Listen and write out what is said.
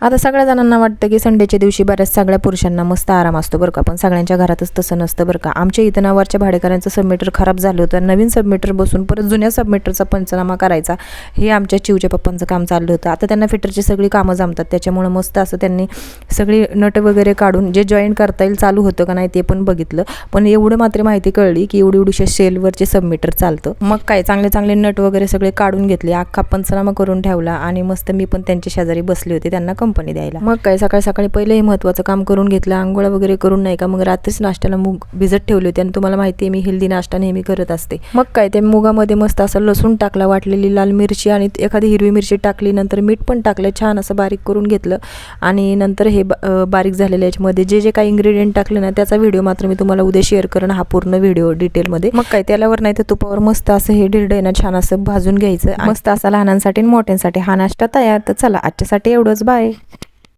आता सगळ्या जणांना वाटतं की संडेच्या दिवशी बऱ्याच सगळ्या पुरुषांना मस्त आराम असतो बरं का, पण सगळ्यांच्या घरातच तसं नसतं बरं का. आमच्या इथं नवरच्या भाडेकरांचं सबमिटर खराब झालं होतं. नवीन सबमिटर बसून परत जुन्या सबमिटरचा पंचनामा करायचा, हे आमच्या चिवच्या पप्पांचं काम चाललं होतं. आता त्यांना फिटरची सगळी कामं जमतात, त्याच्यामुळं मस्त असं त्यांनी सगळी नट वगैरे काढून जे जॉईन करता येईल चालू होतं का नाही ते पण बघितलं. पण एवढं मात्र माहिती कळली की एवढीशा सेलवरचे सबमिटर चालतं. मग काय चांगले चांगले नट वगैरे सगळे काढून घेतले, अख्खा पंचनामा करून ठेवला आणि मस्त मी पण त्यांच्या शेजारी बसले होते त्यांना कंपनी द्यायला. मग काय सकाळी सकाळी पहिले हे महत्त्वाचं काम करून घेतलं, आंघोळ वगैरे करून नाही का मग रात्रीच नाश्त्याला मूग भिजत ठेवले होते. आणि तुम्हाला माहिती आहे मी हेल्दी नाश्ता नेहमी करत असते. मग काय त्या मुगामध्ये मस्त असं लसूण टाकला, वाटलेली लाल मिरची आणि एखादी हिरवी मिरची टाकली, नंतर मीठ पण टाकलं, छान असं बारीक करून घेतलं. आणि नंतर हे बारीक झालेल्या याच्यामध्ये जे जे काही इन्ग्रेडियंट टाकले ना त्याचा व्हिडिओ मात्र मी तुम्हाला उद्या शेअर करेन, हा पूर्ण व्हिडिओ डिटेलमध्ये. मग काय तेलावर नाही तर तुपावर मस्त असं हे धिरडं ना छान असं भाजून घ्यायचं. मस्त असा लहानांसाठी मोठ्यांसाठी हा नाश्ता तयार. तर चला आजच्यासाठी एवढंच, बाय.